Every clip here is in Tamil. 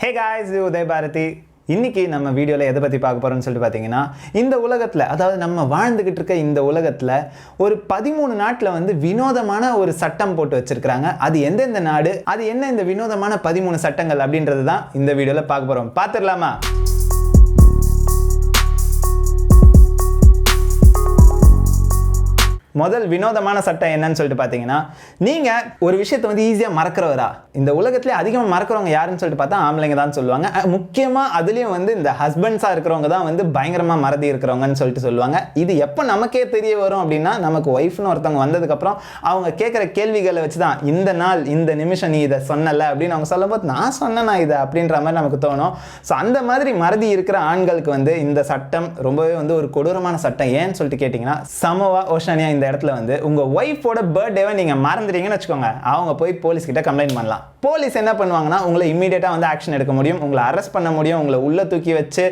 Hey guys, இது Udaya Bharathi. இன்னைக்கு நம்ம வீடியோல எதை பத்தி பார்க்க போறோம்னு சொல்லிட்டு பாத்தீங்கன்னா இந்த உலகத்துல அதாவது நம்ம வாழ்ந்துகிட்டு இருக்க இந்த உலகத்துல ஒரு 13 நாட்டுல வந்து வினோதமான ஒரு சட்டம் போட்டு வச்சிருக்காங்க. அது எந்தெந்த நாடு, அது என்ன இந்த வினோதமான 13 சட்டங்கள் அப்படின்றது தான் இந்த வீடியோல பார்க்க போறோம். பாத்துடலாமா? முதல் வினோதமான சட்டம் என்னன்னு சொல்லிட்டு பாத்தீங்கன்னா, நீங்க ஒரு விஷயத்தை வந்து ஈஸியா மறக்கிறவரா? இந்த உலகத்திலே அதிகமா மறக்கிறவங்க யாருன்னு சொல்லிட்டு பார்த்தா ஆம்பளைங்க தான் சொல்லுவாங்க. முக்கியமா அதுலயும் வந்து இந்த ஹஸ்பண்ட்ஸா இருக்கிறவங்க தான் வந்து பயங்கரமா மறதி இருக்கிறவங்கன்னு சொல்லிட்டு சொல்லுவாங்க. இது எப்போ நமக்கே தெரிய வரும் அப்படின்னா, நமக்கு ஒய்ஃப்னு ஒருத்தவங்க வந்ததுக்கு அப்புறம் அவங்க கேட்குற கேள்விகளை வச்சுதான் இந்த நாள் இந்த நிமிஷம் நீ இதை சொன்னல அப்படின்னு அவங்க சொல்லும்போது நான் சொன்னேனா இதை அப்படின்ற மாதிரி நமக்கு தோணும். ஸோ அந்த மாதிரி மறதி இருக்கிற ஆண்களுக்கு வந்து இந்த சட்டம் ரொம்பவே வந்து ஒரு கொடூரமான சட்டம். ஏன்னு சொல்லிட்டு கேட்டிங்கன்னா, சமோவா ஓஷானியா இந்த இடத்துல வந்து உங்க ஒய்ஃபோட பர்த்டேவை நீங்க மறந்துட்டீங்கன்னு வச்சுக்கோங்க, அவங்க போய் போலீஸ் கிட்ட கம்ப்ளைண்ட் பண்ணலாம். போலீஸ் என்ன பண்ணுவாங்கன்னா, உங்களை இம்மீடியட்டா வந்து ஆக்ஷன் எடுக்க முடியும், உங்களை அரெஸ்ட் பண்ண முடியும், உங்களை உள்ள தூக்கி வச்சு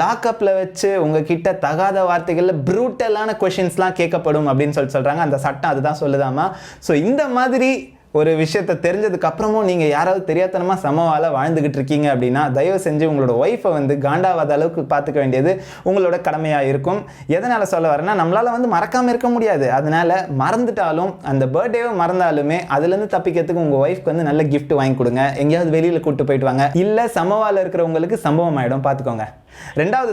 லாக்அப்ல வச்சு உங்ககிட்ட தகாத வார்த்தைகள்ல ப்ரூட்டலான கொஸ்டின்ஸ்லாம் கேட்கப்படும் அப்படின்னு சொல்றாங்க. அந்த சட்டம் அதுதான் சொல்லுதாமா. ஸோ இந்த மாதிரி ஒரு விஷயத்தை தெரிஞ்சதுக்கு அப்புறமும் நீங்கள் யாராவது தெரியாதனமாக சமவால வாழ்ந்துகிட்டு இருக்கீங்க அப்படின்னா, தயவு செஞ்சு உங்களோட ஒய்ஃபை வந்து காண்டாவாத அளவுக்கு பார்த்துக்க வேண்டியது உங்களோட கடமையாக இருக்கும். எதனால் சொல்ல வரேன்னா, நம்மளால் வந்து மறக்காமல் இருக்க முடியாது. அதனால மறந்துட்டாலும் அந்த பர்த்டேவை மறந்தாலுமே அதுலேருந்து தப்பிக்கிறதுக்கு உங்கள் ஒய்ஃப்க்கு வந்து நல்ல கிஃப்ட் வாங்கி கொடுங்க, எங்கேயாவது வெளியில் கூப்பிட்டு போயிட்டு வாங்க. இல்லை சமவால இருக்கிறவங்களுக்கு சம்பவம் ஆகிடும், பார்த்துக்கோங்க. ரெண்டாவது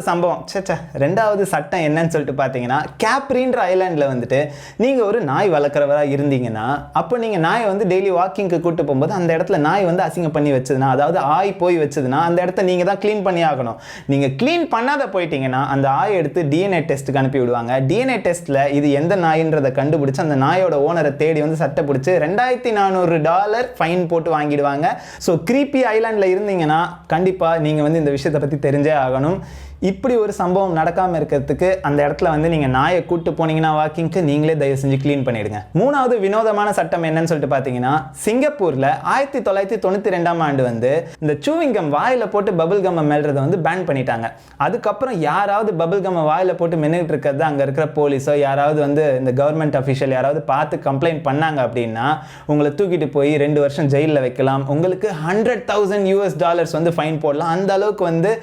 சட்டம் என்னன்னு சொல்லிட்டு பார்த்தீங்கன்னா, கேப்ரின்ற ஐலாண்டில் வந்துட்டு நீங்கள் ஒரு நாய் வளர்க்குறவராக இருந்தீங்கன்னா, அப்போ நீங்கள் நாயை வந்து டெய்லி வாக்கிங்க்கு கூப்பிட்டு போகும்போது அந்த இடத்துல நாய் வந்து அசிங்கம் பண்ணி வச்சதுன்னா, அதாவது ஆய் போய் வச்சதுன்னா அந்த இடத்த நீங்கள் தான் க்ளீன் பண்ணி ஆகணும். நீங்கள் க்ளீன் பண்ணாத போயிட்டீங்கன்னா அந்த ஆயை எடுத்து டிஎன்ஏ டெஸ்ட்டுக்கு அனுப்பி விடுவாங்க. டிஎன்ஏ டெஸ்ட்டில் இது எந்த நாயின்றதை கண்டுபிடிச்சி அந்த நாயோட ஓனரை தேடி வந்து சட்டை பிடிச்சி $2400 ஃபைன் போட்டு வாங்கிடுவாங்க. ஸோ க்ரீப்பி ஐலாண்டில் இருந்தீங்கன்னா கண்டிப்பாக நீங்கள் வந்து இந்த விஷயத்தை பற்றி தெரிஞ்சே ஆகணும். இப்படி ஒரு சம்பவம் நடக்காமல் இருக்கிறதுக்கு அந்த இடத்துல வந்து நீங்கள் நாயை கூட்டு போனீங்கன்னா வாக்கிங்க்கு, நீங்களே தயவு செஞ்சு க்ளீன் பண்ணிடுங்க. மூணாவது வினோதமான சட்டம் என்னன்னு சொல்லிட்டு பார்த்தீங்கன்னா, சிங்கப்பூரில் 1992ஆம் ஆண்டு வந்து இந்த சூவிங் கம் வாயில் போட்டு பபிள் கம்மை மெல்றதை வந்து பேன் பண்ணிட்டாங்க. அதுக்கப்புறம் யாராவது பபிள் கம்மை வாயில் போட்டு மென்னுட்டு இருக்கிறது அங்கே இருக்கிற போலீஸோ யாராவது வந்து இந்த கவர்மெண்ட் அஃபிஷியல் யாராவது பார்த்து கம்ப்ளைண்ட் பண்ணாங்க அப்படின்னா உங்களை தூக்கிட்டு போய் 2 வருஷம் ஜெயிலில் வைக்கலாம். உங்களுக்கு $100,000 வந்து ஃபைன் போடலாம். அந்த அளவுக்கு வந்து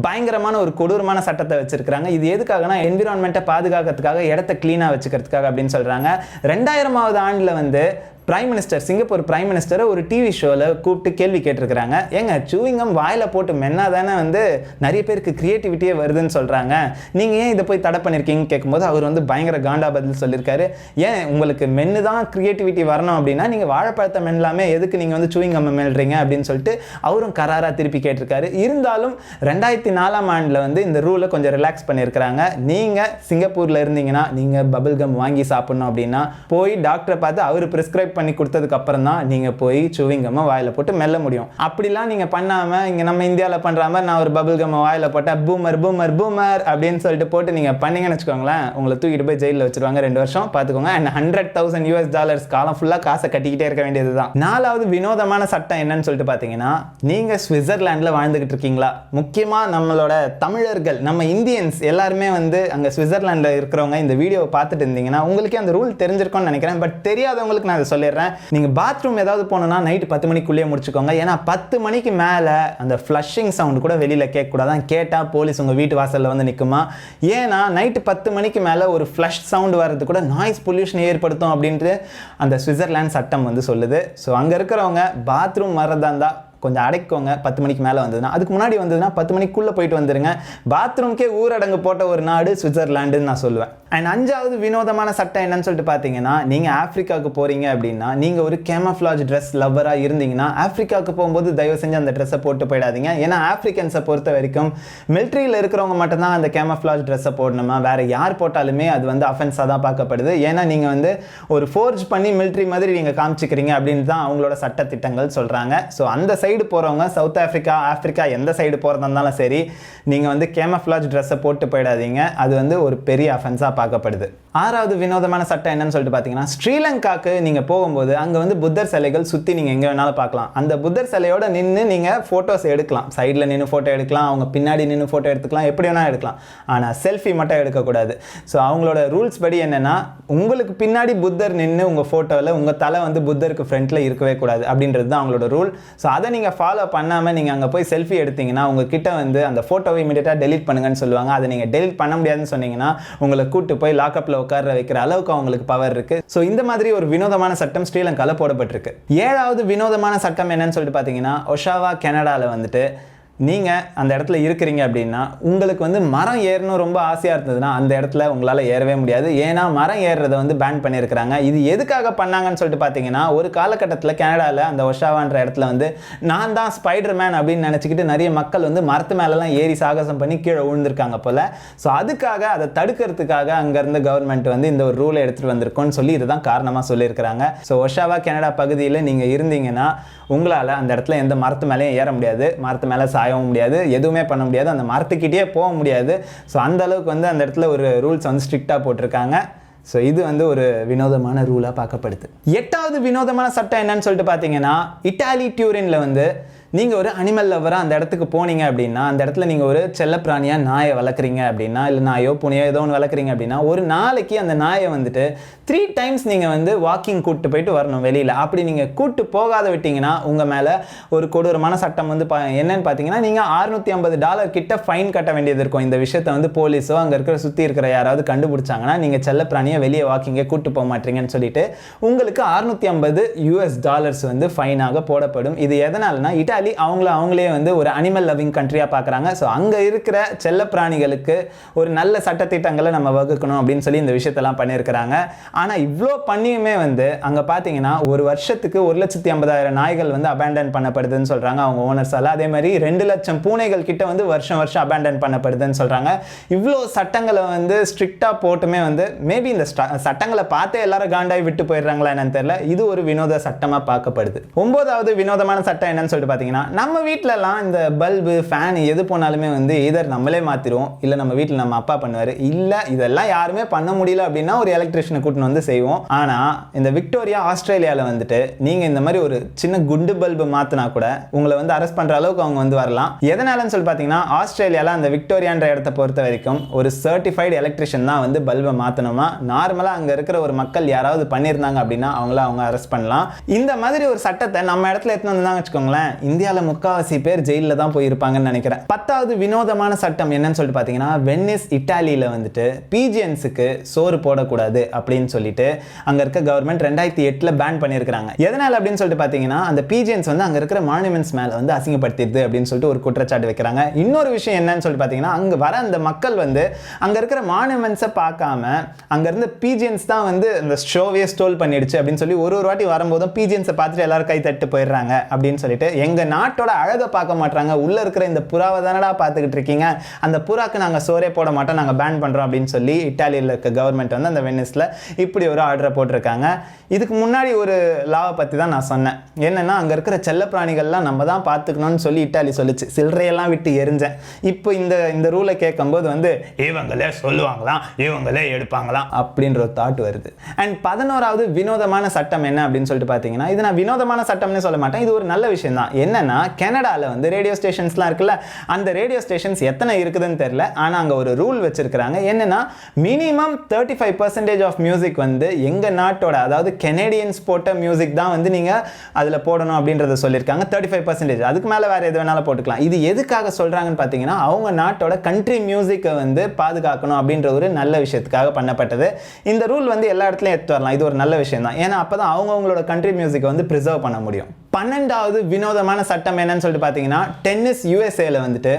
பயங்கரமான ஒரு கொடூரமான சட்டத்தை வச்சிருக்காங்க. இது எதுக்காகனா, என்விரான்மெண்ட்டை பாதுகாக்கிறதுக்காக, இடத்தை கிளீனா வச்சுக்கிறதுக்காக அப்படின்னு சொல்றாங்க. 2000ஆவது ஆண்டுல வந்து பிரைம் மினிஸ்டர், சிங்கப்பூர் பிரைம் மினிஸ்டரை ஒரு டிவி ஷோவில் கூப்பிட்டு கேள்வி கேட்டிருக்கிறாங்க. ஏங்க சூவிங்கம் வாயில் போட்டு மென்னா தானே வந்து நிறைய பேருக்கு கிரியேட்டிவிட்டியே வருதுன்னு சொல்கிறாங்க, நீங்கள் ஏன் இதை போய் தடை பண்ணியிருக்கீங்கன்னு கேட்கும்போது அவர் வந்து பயங்கர காண்டா பதில் சொல்லியிருக்காரு. ஏன் உங்களுக்கு மென்னு தான் கிரியேட்டிவிட்டி வரணும் அப்படின்னா நீங்கள் வாழைப்பழத்தை மென்னலாமே, எதுக்கு நீங்கள் வந்து சூவிங்கம் மெல்றீங்க அப்படின்னு சொல்லிட்டு அவரும் கராராக திருப்பி கேட்டிருக்காரு. இருந்தாலும் 2004ஆம் ஆண்டில் வந்து இந்த ரூலை கொஞ்சம் ரிலாக்ஸ் பண்ணியிருக்கிறாங்க. நீங்கள் சிங்கப்பூரில் இருந்தீங்கன்னா நீங்கள் பபிள் கம் வாங்கி சாப்பிட்ணும் அப்படின்னா போய் டாக்டரை பார்த்து அவர் ப்ரிஸ்கிரைப் பண்ணி கொடுத்ததுக்கு அப்புறம் தான் நீங்க போய் சூவிங் கம்மை வாயில போட்டு மெல்ல முடியும். அப்படிலாம் நீங்க பண்ணாம இங்க நம்ம இந்தியாவில் பண்ற மாதிரி நான் ஒரு பபிள் கம்மை வாயில போட்டா பூமர் பூமர் பூமர் அப்படின்னு சொல்லிட்டு போட்டு நீங்க பண்ணீங்கன்னு வச்சுக்கோங்களேன், உங்களை தூக்கிட்டு போய் ஜெயிலில் வச்சிருவாங்க 2 வருஷம் பார்த்துக்கோங்க. அண்ட் $100,000 காலம் ஃபுல்லா காசை கட்டிக்கிட்டே இருக்க வேண்டியதுதான். நாலாவது வினோதமான சட்டம் என்னன்னு சொல்லிட்டு பாத்தீங்கன்னா, நீங்க சுவிட்சர்லாந்துல வாழ்ந்துகிட்டு இருக்கீங்களா, முக்கியமா நம்மளோட தமிழர்கள், நம்ம இந்தியன்ஸ் எல்லாருமே வந்து அங்க சுவிட்சர்லாந்துல இருக்கிறவங்க இந்த வீடியோவை பார்த்துட்டு இருந்தீங்கன்னா உங்களுக்கே அந்த ரூல் தெரிஞ்சிருக்கும்னு நினைக்கிறேன். பட் தெரியாதவங்களுக்கு நான் அதை சொல்லிடுறேன். நீங்க பாத்ரூம் ஏதாவது போனோம்னா நைட்டு 10 மணிக்குள்ளேயே முடிச்சுக்கோங்க. ஏன்னா 10 மணிக்கு மேல அந்த ஃப்ளஷிங் சவுண்ட் கூட வெளியில கேட்க கூடாதான். கேட்டா போலீஸ் உங்க வீட்டு வாசல்ல வந்து நிக்குமா. ஏன்னா நைட்டு 10 மணிக்கு மேல ஒரு ஃப்ளஷ் சவுண்ட் வர்றது கூட நாய்ஸ் பொல்யூஷன் ஏற்படுத்தும் அப்படின்ட்டு அந்த சுவிட்சர்லாந்து சட்டம் வந்து சொல்லுது. ஸோ அங்க இருக்கிறவங்க பாத்ரூம் வர்றதா இருந்தா கொஞ்சம் அடைக்கோங்க. 10 மணிக்கு மேலே வந்ததுன்னா, அதுக்கு முன்னாடி வந்ததுன்னா 10 மணிக்குள்ளே போயிட்டு வந்துருங்க. பாத்ரூம்க்கே ஊரடங்கு போட்ட ஒரு நாடு சுவிட்சர்லாண்டுன்னு நான் சொல்லுவேன். அண்ட் 5வது வினோதமான சட்டம் என்னன்னு சொல்லிட்டு பார்த்தீங்கன்னா, நீங்கள் ஆப்பிரிக்காவுக்கு போகிறீங்க அப்படின்னா நீங்கள் ஒரு கேமஃப்ளாஜ் ட்ரெஸ் லவ்வராக இருந்தீங்கன்னா ஆப்பிரிக்காவுக்கு போகும்போது தயவு செஞ்சு அந்த ட்ரெஸ்ஸை போட்டு போயிடாதீங்க. ஏன்னா ஆப்பிரிக்கன்ஸை பொறுத்த வரைக்கும் மிலிட்ரியில் இருக்கிறவங்க மட்டும்தான் அந்த கேமஃப்ளாஜ் ட்ரெஸ்ஸை போடணுமா, வேற யார் போட்டாலுமே அது வந்து அஃபென்ஸாக தான் பார்க்கப்படுது. ஏன்னா நீங்கள் வந்து ஒரு ஃபோர்ஜ் பண்ணி மிலிட்ரி மாதிரி நீங்கள் காமிச்சிக்கிறீங்க அப்படின்னு தான் அவங்களோட சட்டத்திட்டங்கள் சொல்கிறாங்க. ஸோ அந்த சைடு போறவங்க சவுத் ஆப்பிரிக்கா எந்த சைடு போறதா இருந்தாலும் சரி, நீங்க வந்து கேமஃப்ளாஜ் ட்ரெஸ்ஸை போட்டு போயிடாதீங்க. அது வந்து ஒரு பெரிய அஃபென்ஸா பார்க்கப்படுது. ஆறாவது வினோதமான சட்டம் என்னன்னு சொல்லிட்டு பார்த்தீங்கன்னா, ஸ்ரீலங்காக்கு நீங்கள் போகும்போது அங்கே வந்து புத்தர் சிலைகள் சுற்றி நீங்கள் எங்கே வேணாலும் பார்க்கலாம். அந்த புத்தர் சிலையோட நின்று நீங்கள் ஃபோட்டோஸ் எடுக்கலாம். சைடில் நின்று ஃபோட்டோ எடுக்கலாம், அவங்க பின்னாடி நின்று ஃபோட்டோ எடுத்துக்கலாம், எப்படி வேணால் எடுக்கலாம். ஆனால் செல்ஃபி மட்டும் எடுக்கக்கூடாது. ஸோ அவங்களோட ரூல்ஸ் படி என்னென்னா, உங்களுக்கு பின்னாடி புத்தர் நின்று உங்கள் ஃபோட்டோவில் உங்கள் தலை வந்து புத்தருக்கு ஃப்ரண்ட்டில் இருக்கவே கூடாது அப்படின்றது தான் அவங்களோட ரூல். ஸோ அதை நீங்கள் ஃபாலோ பண்ணாமல் நீங்கள் அங்கே போய் செல்ஃபி எடுத்தீங்கன்னா உங்ககிட்ட வந்து அந்த ஃபோட்டோவை இமீடியட்டாக டெலிட் பண்ணுங்கன்னு சொல்லுவாங்க. அதை நீங்கள் டெலிட் பண்ண முடியாதுன்னு சொன்னீங்கன்னா உங்களை கூட்டு போய் லாக்அப்பில் உட்கார வைக்கிற அளவுக்கு அவங்களுக்கு பவர் இருக்கு. ஸோ இந்த மாதிரி ஒரு வினோதமான சட்டம் ஸ்ரீலங்காவில் போடப்பட்டிருக்கு. ஏழாவது வினோதமான சட்டம் என்னன்னு சொல்லிட்டு பார்த்தீங்கன்னா, ஒஷாவா கனடாவில் வந்துட்டு நீங்கள் அந்த இடத்துல இருக்கிறீங்க அப்படின்னா உங்களுக்கு வந்து மரம் ஏறணும் ரொம்ப ஆசையாக இருந்ததுன்னா அந்த இடத்துல உங்களால் ஏறவே முடியாது. ஏன்னா மரம் ஏறுறதை வந்து பேன் பண்ணியிருக்கிறாங்க. இது எதுக்காக பண்ணாங்கன்னு சொல்லிட்டு பார்த்தீங்கன்னா, ஒரு காலகட்டத்தில் கனடாவில் அந்த ஒஷாவான்ற இடத்துல வந்து நான் தான் ஸ்பைடர் மேன் அப்படின்னு நினச்சிக்கிட்டு நிறைய மக்கள் வந்து மரத்து மேலெலாம் ஏறி சாகசம் பண்ணி கீழே விழுந்திருக்காங்க போல். ஸோ அதுக்காக அதை தடுக்கிறதுக்காக அங்கேருந்து கவர்மெண்ட் வந்து இந்த ஒரு ரூலை எடுத்துகிட்டு வந்திருக்கோன்னு சொல்லி இதுதான் காரணமாக சொல்லியிருக்கிறாங்க. ஸோ ஒஷாவா கனடா பகுதியில் நீங்கள் இருந்தீங்கன்னா உங்களால் அந்த இடத்துல எந்த மரத்து மேலேயும் ஏற முடியாது, மரத்து மேலே சாயவும் முடியாது, எதுவுமே பண்ண முடியாது, அந்த மரத்துக்கிட்டே போக முடியாது. ஸோ அந்த அளவுக்கு வந்து அந்த இடத்துல ஒரு ரூல்ஸ் வந்து ஸ்ட்ரிக்டாக போட்டிருக்காங்க. ஸோ இது வந்து ஒரு வினோதமான ரூலாக பார்க்கப்படுது. எட்டாவது வினோதமான சட்டம் என்னன்னு சொல்லிட்டு பார்த்தீங்கன்னா, இட்டாலி டியூரினில் வந்து நீங்கள் ஒரு அனிமல் லவராக அந்த இடத்துக்கு போனீங்க அப்படின்னா, அந்த இடத்துல நீங்கள் ஒரு செல்லப்பிராணியாக நாயை வளர்க்குறீங்க அப்படின்னா, இல்லை நாயோ பூனையோ ஏதோ ஒன்று வளர்க்குறீங்க அப்படின்னா, ஒரு நாளைக்கு அந்த நாயை வந்துட்டு 3 டைம்ஸ் நீங்கள் வந்து வாக்கிங் கூப்பிட்டு போயிட்டு வரணும் வெளியில். அப்படி நீங்கள் கூப்பிட்டு போகாத விட்டிங்கன்னா உங்கள் மேலே ஒரு கொடூரமான சட்டம் வந்து என்னன்னு பார்த்தீங்கன்னா, நீங்கள் $650 கிட்ட ஃபைன் கட்ட வேண்டியது இருக்கும். இந்த விஷயத்தை வந்து போலீஸோ அங்கே இருக்கிற சுற்றி இருக்கிற யாராவது கண்டுபிடிச்சாங்கன்னா, நீங்கள் செல்லப்பிராணியை வெளியே வாக்கிங்கே கூப்பிட்டு போக மாட்டீங்கன்னு சொல்லிட்டு உங்களுக்கு $650 வந்து ஃபைனாக போடப்படும். இது எதனாலனா, இட்டாலி அவங்களே வந்து ஒரு அனிமல் லவ்விங் கண்ட்ரியாக பார்க்குறாங்க. ஸோ அங்கே இருக்கிற செல்ல பிராணிகளுக்கு ஒரு நல்ல சட்டத்திட்டங்களை நம்ம வகுக்கணும் அப்படின்னு சொல்லி இந்த விஷயத்தெல்லாம் பண்ணியிருக்கிறாங்க. ஆனால் இவ்வளோ பண்ணியுமே வந்து அங்கே பார்த்தீங்கன்னா ஒரு வருஷத்துக்கு 1,50,000 நாய்கள் வந்து அபேண்டன் பண்ணப்படுதுன்னு சொல்கிறாங்க அவங்க ஓனர்ஸால். அதே மாதிரி 2 லட்சம் பூனைகள் கிட்ட வந்து வருஷம் அபேண்டன் பண்ணப்படுதுன்னு சொல்கிறாங்க. இவ்வளோ சட்டங்களை வந்து ஸ்ட்ரிக்டாக போட்டுமே வந்து மேபி இந்த சட்டங்களை பார்த்தே எல்லாரும் காண்டாய் விட்டு போயிடுறாங்களா என்னன்னு தெரியல. இது ஒரு வினோத சட்டமாக பார்க்கப்படுது. 9வது வினோதமான சட்டம் என்னன்னு சொல்லிட்டு பார்த்தீங்கன்னா, நம்ம வீட்டிலலாம் இந்த பல்பு ஃபேன் எது போனாலுமே வந்து இதர் நம்மளே மாற்றிடுவோம், இல்லை நம்ம வீட்டில் நம்ம அப்பா பண்ணுவார், இல்லை இதெல்லாம் யாருமே பண்ண முடியல அப்படின்னா ஒரு எலக்ட்ரிஷியனை கூட்டின்னு வந்து செய்வோம். ஆனால் இந்த விக்டோரியா ஆஸ்திரேலியாவில் வந்துட்டு நீங்கள் இந்த மாதிரி ஒரு சின்ன குண்டு பல்பு மாற்றினா கூட உங்களை வந்து அரெஸ்ட் பண்ணுற அளவுக்கு அவங்க வந்து வரலாம். எதனாலன்னு சொல்லி பார்த்தீங்கன்னா, ஆஸ்திரேலியாவில் அந்த விக்டோரியான்ற இடத்த பொறுத்த வரைக்கும் ஒரு சர்டிஃபைடு எலக்ட்ரிஷியன் தான் வந்து பல்பை மாற்றணுமா. நார்மலாக அங்கே இருக்கிற ஒரு மக்கள் யாராவது பண்ணியிருந்தாங்க அப்படின்னா அவங்க அரெஸ்ட் பண்ணலாம். இந்த மாதிரி ஒரு சட்டத்தை நம்ம இடத்துல எடுத்துன்னு வந்தாங்க வச்சுக்கோங்களேன், இந்தியாவில் முக்காவாசி பேர் ஜெயிலில் தான் போயிருப்பாங்கன்னு நினைக்கிறேன். 10வது வினோதமான சட்டம் என்னன்னு சொல்லிட்டு பார்த்தீங்கன்னா, வெனிஸ் இட்டாலியில் வந்துட்டு பீஜியன்ஸுக்கு சோறு போடக்கூடாது அப்படின்னு சொல்லிட்டு அங்கே இருக்க கவர்மெண்ட் 2008 பேன் பண்ணியிருக்காங்க. எதனால் அப்படின்னு சொல்லிட்டு பார்த்தீங்கன்னா, அந்த பீஜியன்ஸ் வந்து அங்கே இருக்கிற மானுமெண்ட்ஸ் மேலே வந்து அசிங்கப்படுத்திடுது அப்படின்னு சொல்லிட்டு ஒரு குற்றச்சாட்டு வைக்கிறாங்க. இன்னொரு விஷயம் என்னன்னு சொல்லிட்டு பார்த்தீங்கன்னா, அங்கே வர அந்த மக்கள் வந்து அங்கே இருக்கிற மானுமெண்ட்ஸை பார்க்காம அங்கே இருந்த பீஜியன்ஸ் தான் வந்து அந்த ஷோவே ஸ்டோல் பண்ணிடுச்சு அப்படின்னு சொல்லி ஒரு வாட்டி வரும்போதும் பீஜியன்ஸை பார்த்துட்டு எல்லாரும் கை தட்டு போயிடுறாங்க அப்படின்னு சொல்லிட்டு எங்கள் நாட்டோட அழகை பார்க்க மாட்டாங்க. உள்ள இருக்கிற இந்த புறாவை தானடா பார்த்துக்கிட்டு இருக்கீங்க, அந்த புறாக்கு நாங்கள் சோறே போட மாட்டோம், நாங்கள் பேன் பண்ணுறோம் அப்படின்னு சொல்லி இட்டாலியில் இருக்க கவர்மெண்ட் வந்து அந்த வெனிஸில் இப்படி ஒரு ஆர்டரை போட்டிருக்காங்க. இதுக்கு முன்னாடி ஒரு லாவை பற்றி தான் நான் சொன்னேன். என்னென்னா, அங்கே இருக்கிற செல்ல பிராணிகள்லாம் நம்ம தான் பார்த்துக்கணும்னு சொல்லி இட்டாலி சொல்லிச்சு. சில்லறையெல்லாம் விட்டு எரிஞ்சேன். இப்போ இந்த ரூலை கேட்கும்போது வந்து இவங்களே சொல்லுவாங்களாம், இவங்களே எடுப்பாங்களாம் அப்படின்ற ஒரு தாட் வருது. அண்ட் 11வது வினோதமான சட்டம் என்ன அப்படின்னு சொல்லிட்டு பார்த்தீங்கன்னா, இது நான் வினோதமான சட்டம்னு சொல்ல மாட்டேன், இது ஒரு நல்ல விஷயம் தான். என்னன்னா, கனடாவில் வந்து ரேடியோ ஸ்டேஷன்ஸ்லாம் இருக்குல்ல, அந்த ரேடியோ ஸ்டேஷன்ஸ் எத்தனை இருக்குதுன்னு தெரியல, ஆனால் அங்கே ஒரு ரூல் வச்சிருக்கிறாங்க. என்னன்னா, மினிமம் 35% ஆஃப் மியூசிக் வந்து எங்கள் நாட்டோட, அதாவது கெனடியன்ஸ் போட்ட மியூசிக் தான் வந்து நீங்கள் அதில் போடணும் அப்படின்றத சொல்லியிருக்காங்க. 35%, அதுக்கு மேலே வேறு எது வேணாலும் போட்டுக்கலாம். இது எதுக்காக சொல்கிறாங்கன்னு பார்த்தீங்கன்னா, அவங்க நாட்டோட கண்ட்ரி மியூசிக்கை வந்து பாதுகாக்கணும் அப்படின்ற ஒரு நல்ல விஷயத்துக்காக பண்ணப்பட்டது. இந்த ரூல் வந்து எல்லா இடத்துலையும் எடுத்து வரலாம். இது ஒரு நல்ல விஷயம் தான். ஏன்னா அப்போ தான் அவங்களோட கண்ட்ரி மியூசிக்கை வந்து ப்ரிசர்வ் பண்ண முடியும். 12வது வினோதமான சட்டம் என்னன்னு சொல்லிட்டு பார்த்தீங்கன்னா, டென்னிஸ் யூஎஸ்ஏல வந்துட்டு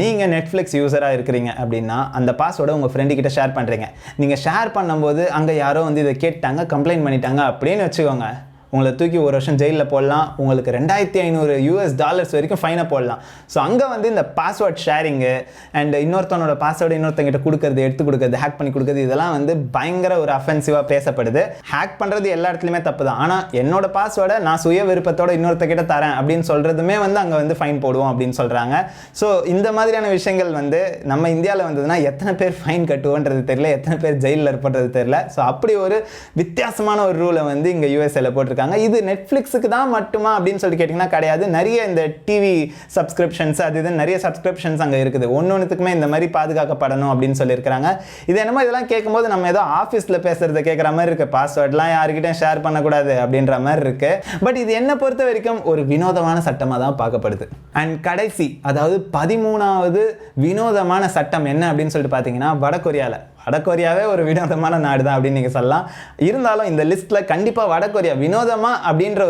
நீங்கள் நெட்ஃப்ளிக்ஸ் யூஸராக இருக்கிறீங்க அப்படின்னா அந்த பாஸ்வேர்டை உங்கள் ஃப்ரெண்டு கிட்ட ஷேர் பண்ணுறீங்க. நீங்கள் ஷேர் பண்ணும்போது அங்கே யாரோ வந்து இதை கேட்டாங்க, கம்ப்ளைண்ட் பண்ணிட்டாங்க அப்படின்னு வச்சுக்கோங்க, உங்களை தூக்கி 1 வருஷம் ஜெயிலில் போடலாம், உங்களுக்கு $2500 வரைக்கும் ஃபைனை போடலாம். ஸோ அங்கே வந்து இந்த பாஸ்வேர்ட் ஷேரிங்கு அண்ட் இன்னொருத்தனோட பாஸ்வேர்டு இன்னொருத்தங்கிட்ட கொடுக்கறது, எடுத்து கொடுக்கறது, ஹேக் பண்ணி கொடுக்கறது, இதெல்லாம் வந்து பயங்கர ஒரு அஃபென்சிவாக பேசப்படுது. ஹேக் பண்ணுறது எல்லா இடத்துலையுமே தப்பு தான். ஆனால் என்னோட பாஸ்வேர்டை நான் சுய விருப்பத்தோட இன்னொருத்தக்கிட்ட தரேன் அப்படின்னு சொல்கிறதுமே வந்து அங்கே வந்து ஃபைன் போடுவோம் அப்படின்னு சொல்கிறாங்க. ஸோ இந்த மாதிரியான விஷயங்கள் வந்து நம்ம இந்தியாவில் வந்ததுன்னா எத்தனை பேர் ஃபைன் கட்டுவோன்றது தெரியல, எத்தனை பேர் ஜெயிலில் இருப்பது தெரியல. ஸோ அப்படி ஒரு வித்தியாசமான ஒரு ரூலை வந்து இங்கே யூஎஸ்ஏல போட்டிருக்காங்க. இது நெட்ஃப்ளிக்ஸுக்கு தான் மட்டுமா அப்படின்னு சொல்லி கேட்டிங்கன்னா கிடையாது. நிறைய இந்த டிவி சப்ஸ்கிரிப்ஷன்ஸ் அது இது நிறைய சப்ஸ்கிரிப்ஷன்ஸ் அங்கே இருக்குது. ஒன்றுத்துக்குமே இந்த மாதிரி பாதுகாக்கப்படணும் அப்படின்னு சொல்லியிருக்கிறாங்க. இது என்னமோ இதெல்லாம் கேட்கும்போது நம்ம ஏதோ ஆஃபீஸில் பேசுகிறத கேட்குற மாதிரி இருக்குது. பாஸ்வேர்ட்லாம் யாருக்கிட்டையும் ஷேர் பண்ணக்கூடாது அப்படின்ற மாதிரி இருக்குது. பட் இது என்னை பொறுத்த வரைக்கும் ஒரு வினோதமான சட்டமாக தான் பார்க்கப்படுது. அண்ட் கடைசி, அதாவது 13வது வினோதமான சட்டம் என்ன அப்படின்னு சொல்லிட்டு பார்த்தீங்கன்னா வடகொரியாவில். வடகொரியாவே ஒரு வினோதமான நாடு தான் அப்படின்னு நீங்கள் சொல்லலாம். இருந்தாலும் இந்த லிஸ்ட்டில் கண்டிப்பாக வடகொரியா அப்படின்ற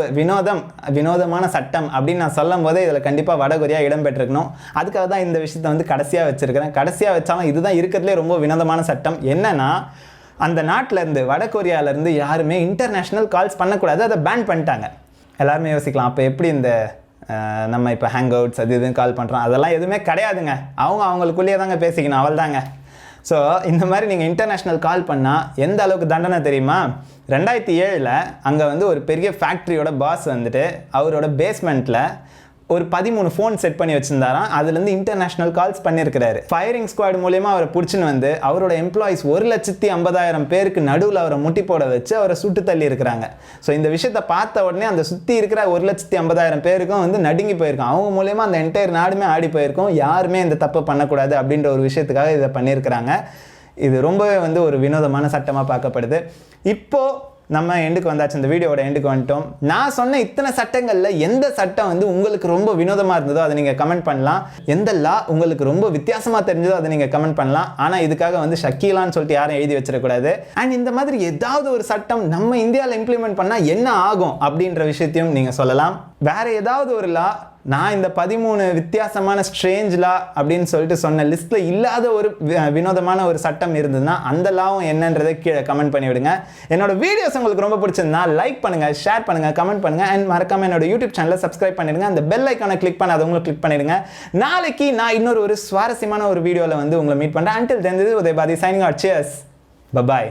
வினோதமான சட்டம் அப்படின்னு நான் சொல்லும் போதே இதில் கண்டிப்பாக வடகொரியா இடம்பெற்றிருக்கணும். அதுக்காக தான் இந்த விஷயத்தை வந்து கடைசியாக வச்சுருக்கிறேன். கடைசியாக வச்சாலும் இதுதான் இருக்கிறதுலே ரொம்ப வினோதமான சட்டம். என்னன்னா, அந்த நாட்டிலேருந்து வடகொரியாவிலேருந்து யாருமே இன்டர்நேஷ்னல் கால்ஸ் பண்ணக்கூடாது, அதை பேன் பண்ணிட்டாங்க. எல்லாருமே யோசிக்கலாம், அப்போ எப்படி இந்த நம்ம இப்போ ஹேங் அவுட்ஸ் அது இதுன்னு கால் பண்ணுறோம், அதெல்லாம் எதுவுமே கிடையாதுங்க. அவங்களுக்குள்ளேயே தாங்க பேசிக்கணும், அவள் தாங்க. ஸோ இந்த மாதிரி நீங்கள் இன்டர்நேஷ்னல் கால் பண்ணால் எந்த அளவுக்கு தண்டனை தெரியுமா? 2007 அங்கே வந்து ஒரு பெரிய ஃபேக்ட்ரியோட பாஸ் வந்துட்டு அவரோட பேஸ்மெண்ட்டில் ஒரு 13 ஃபோன் செட் பண்ணி வச்சுருந்தாராம். அதுலேருந்து இன்டர்நேஷ்னல் கால்ஸ் பண்ணியிருக்கிறாரு. ஃபயரிங் ஸ்குவாட் மூலயமா அவரை பிடிச்சின்னு வந்து அவரோட எம்ப்ளாயிஸ் 1,50,000 பேருக்கு நடுவில் அவரை முட்டி போட வச்சு அவரை சுட்டு தள்ளி இருக்கிறாங்க. ஸோ இந்த விஷயத்தை பார்த்த உடனே அந்த சுற்றி இருக்கிற 1,50,000 பேருக்கும் வந்து நடுங்கி போயிருக்கும். அவங்க மூலயமா அந்த என்டையர் நாடுமே ஆடி போயிருக்கும். யாருமே இந்த தப்பு பண்ணக்கூடாது அப்படின்ற ஒரு விஷயத்துக்காக இதை பண்ணியிருக்கிறாங்க. இது ரொம்பவே வந்து ஒரு வினோதமான சட்டமாக பார்க்கப்படுது. இப்போது நம்ம எண்டுக்கு வந்தாச்சு, இந்த வீடியோட எண்டுக்கு வந்துட்டோம். நான் சொன்ன இத்தனை சட்டங்களில் எந்த சட்டம் வந்து உங்களுக்கு ரொம்ப வினோதமாக இருந்ததோ அதை நீங்கள் கமெண்ட் பண்ணலாம். எந்த லா உங்களுக்கு ரொம்ப வித்தியாசமாக தெரிஞ்சதோ அதை நீங்கள் கமெண்ட் பண்ணலாம். ஆனால் இதுக்காக வந்து ஷக்கீலான்னு சொல்லிட்டு யாரும் எழுதி வச்சிடக்கூடாது. அண்ட் இந்த மாதிரி ஏதாவது ஒரு சட்டம் நம்ம இந்தியாவில் இம்ப்ளிமெண்ட் பண்ணால் என்ன ஆகும் அப்படின்ற விஷயத்தையும் நீங்கள் சொல்லலாம். வேறு ஏதாவது ஒரு லா, நான் இந்த 13 வித்தியாசமான ஸ்ட்ரேஞ்ச் லா அப்படின்னு சொல்லிட்டு சொன்ன லிஸ்ட்டில் இல்லாத ஒரு வினோதமான ஒரு சட்டம் இருந்ததுன்னா அந்த லாவும் என்னன்றதை கீழே கமெண்ட் பண்ணி விடுங்க. என்னோட வீடியோஸ் உங்களுக்கு ரொம்ப பிடிச்சிருந்தா லைக் பண்ணுங்கள், ஷேர் பண்ணுங்கள், கமெண்ட் பண்ணுங்கள். அண்ட் மறக்காமல் என்னோட யூடியூப் சேனலை சப்ஸ்கிரைப் பண்ணிடுங்க. அந்த பெல் ஐக்கானை கிளிக் பண்ணாதவங்களும் கிளிக் பண்ணிடுங்க. நாளைக்கு நான் இன்னொரு சுவாரஸ்யமான ஒரு வீடியோவில் வந்து உங்களை மீட் பண்ணுறேன். Until then, this is Udaya Bharathi signing out. Cheers. Bye-bye.